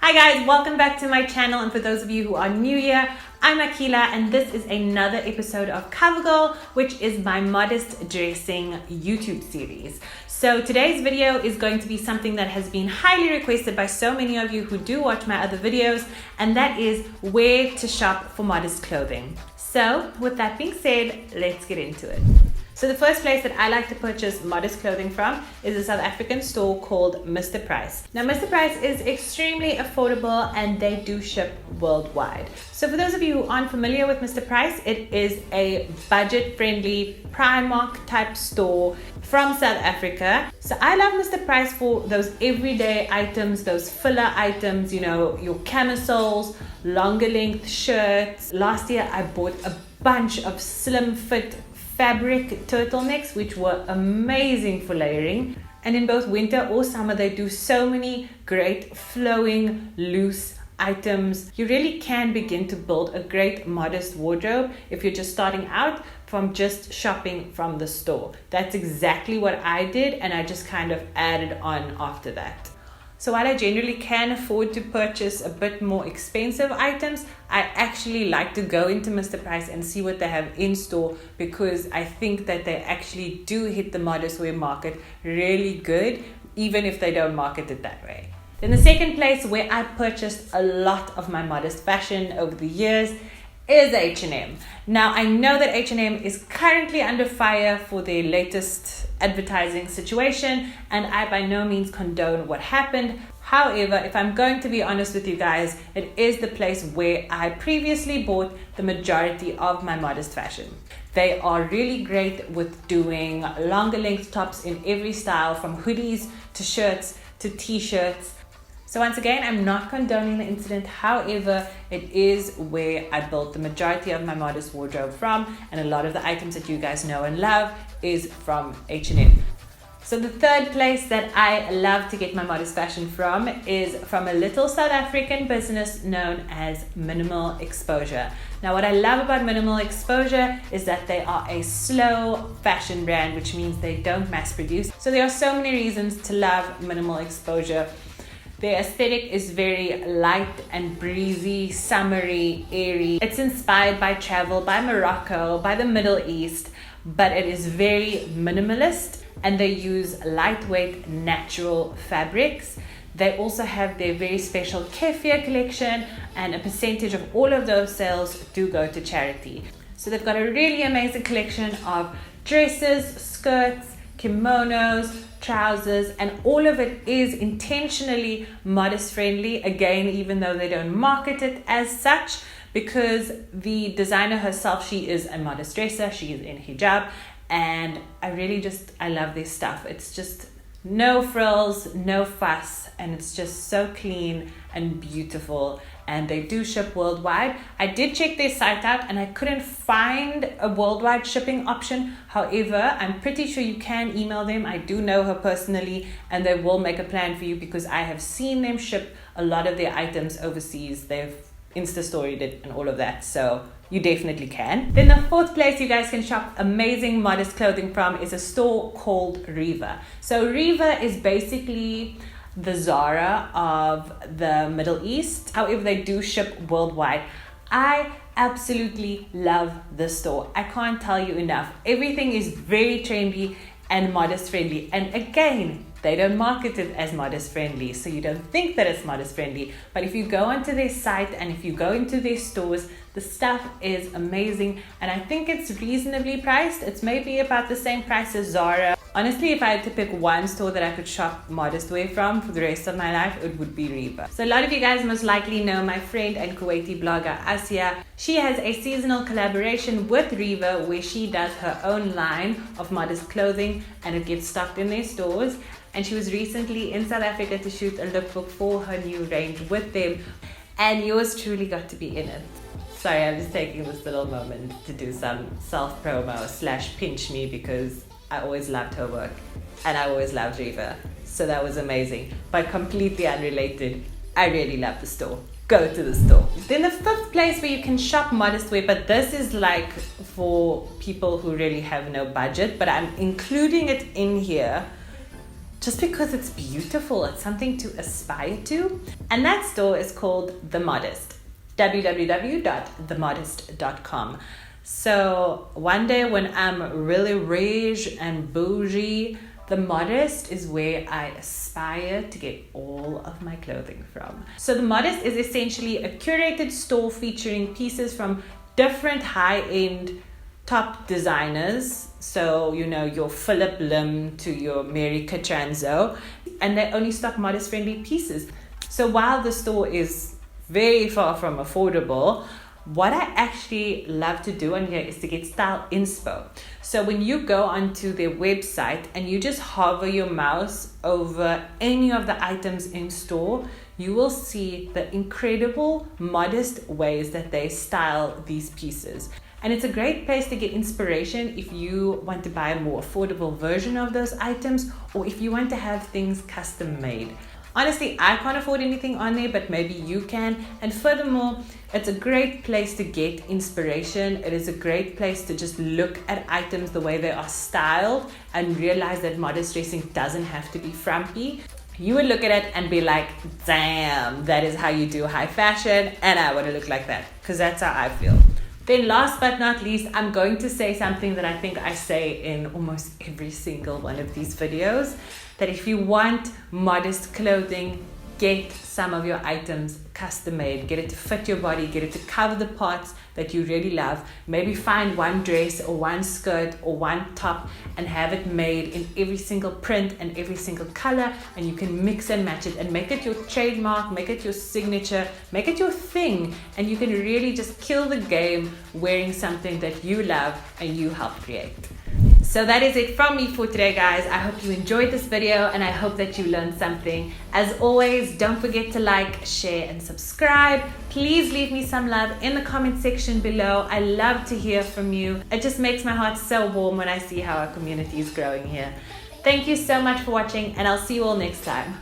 Hi guys, welcome back to my channel, and for those of you who are new here, I'm Akila and this is another episode of Cover Girl, which is my modest dressing YouTube series. So today's video is going to be something that has been highly requested by so many of you who do watch my other videos, and that is where to shop for modest clothing. So with that being said, let's get into it. So the first place that I like to purchase modest clothing from is a South African store called Mr. Price. Now Mr. Price is extremely affordable and they do ship worldwide. So for those of you who aren't familiar with Mr. Price, it is a budget-friendly Primark type store from South Africa. So I love Mr. Price for those everyday items, those filler items, you know, your camisoles, longer length shirts. Last year I bought a bunch of slim fit fabric turtlenecks, which were amazing for layering. And in both winter or summer, they do so many great flowing, loose items. You really can begin to build a great modest wardrobe if you're just starting out from just shopping from the store. That's exactly what I did, and I just kind of added on after that. So while I generally can afford to purchase a bit more expensive items, I actually like to go into Mr. Price and see what they have in store, because I think that they actually do hit the modest wear market really good, even if they don't market it that way. Then the second place where I purchased a lot of my modest fashion over the years is H&M. Now I know that H&M is currently under fire for their latest advertising situation, and I by no means condone what happened. However, if I'm going to be honest with you guys, it is the place where I previously bought the majority of my modest fashion. They are really great with doing longer length tops in every style, from hoodies to shirts to t-shirts. So once again, I'm not condoning the incident. However, it is where I built the majority of my modest wardrobe from, and a lot of the items that you guys know and love is from H&M. So the third place that I love to get my modest fashion from is from a little South African business known as Minimal Exposure. Now what I love about Minimal Exposure is that they are a slow fashion brand, which means they don't mass produce. So there are so many reasons to love Minimal Exposure. Their aesthetic is very light and breezy, summery, airy. It's inspired by travel, by Morocco, by the Middle East, but it is very minimalist, and they use lightweight, natural fabrics. They also have their very special kefir collection, and a percentage of all of those sales do go to charity. So they've got a really amazing collection of dresses, skirts, kimonos, trousers, and all of it is intentionally modest friendly, again, even though they don't market it as such, because the designer herself, she is a modest dresser, she is in hijab, and I love this stuff. It's just no frills, no fuss, and it's just so clean and beautiful, and they do ship worldwide. I did check their site out and I couldn't find a worldwide shipping option. However, I'm pretty sure you can email them. I do know her personally, and they will make a plan for you, because I have seen them ship a lot of their items overseas. They've Insta-storied it and all of that, so you definitely can. Then the fourth place you guys can shop amazing modest clothing from is a store called Riva. So Riva is basically the Zara of the Middle East. However, they do ship worldwide. I absolutely love this store. I can't tell you enough. Everything is very trendy and modest friendly, and again, they don't market it as modest friendly, so you don't think that it's modest friendly. But if you go onto their site and if you go into their stores, the stuff is amazing, and I think it's reasonably priced. It's maybe about the same price as Zara. Honestly, if I had to pick one store that I could shop modest wear from for the rest of my life, it would be Riva. So a lot of you guys most likely know my friend and Kuwaiti blogger Asia. She has a seasonal collaboration with Riva where she does her own line of modest clothing, and it gets stocked in their stores. And she was recently in South Africa to shoot a lookbook for her new range with them, and yours truly got to be in it. Sorry, I'm just taking this little moment to do some self-promo / pinch me, because I always loved her work and I always loved Riva. So that was amazing. But completely unrelated, I really love the store. Go to the store. Then the fifth place where you can shop modest wear, but this is like for people who really have no budget, but I'm including it in here just because it's beautiful. It's something to aspire to. And that store is called The Modest, www.themodest.com. So one day when I'm really rich and bougie, The Modest is where I aspire to get all of my clothing from. So The Modest is essentially a curated store featuring pieces from different high-end top designers. So, you know, your Philip Lim to your Mary Catranzo. And they only stock modest-friendly pieces. So while the store is very far from affordable, what I actually love to do on here is to get style inspo. So when you go onto their website and you just hover your mouse over any of the items in store, you will see the incredible modest ways that they style these pieces. And it's a great place to get inspiration if you want to buy a more affordable version of those items, or if you want to have things custom made. Honestly, I can't afford anything on there, but maybe you can. And furthermore, it's a great place to get inspiration. It is a great place to just look at items the way they are styled and realize that modest dressing doesn't have to be frumpy. You would look at it and be like, damn, that is how you do high fashion, and I want to look like that, because that's how I feel. Then last but not least, I'm going to say something that I think I say in almost every single one of these videos, that if you want modest clothing, get some of your items custom made. Get it to fit your body, get it to cover the parts that you really love. Maybe find one dress or one skirt or one top and have it made in every single print and every single color, and you can mix and match it and make it your trademark, make it your signature, make it your thing, and you can really just kill the game wearing something that you love and you help create. So that is it from me for today, guys. I hope you enjoyed this video and I hope that you learned something. As always, don't forget to like, share and subscribe. Please leave me some love in the comment section below. I love to hear from you. It just makes my heart so warm when I see how our community is growing here. Thank you so much for watching, and I'll see you all next time.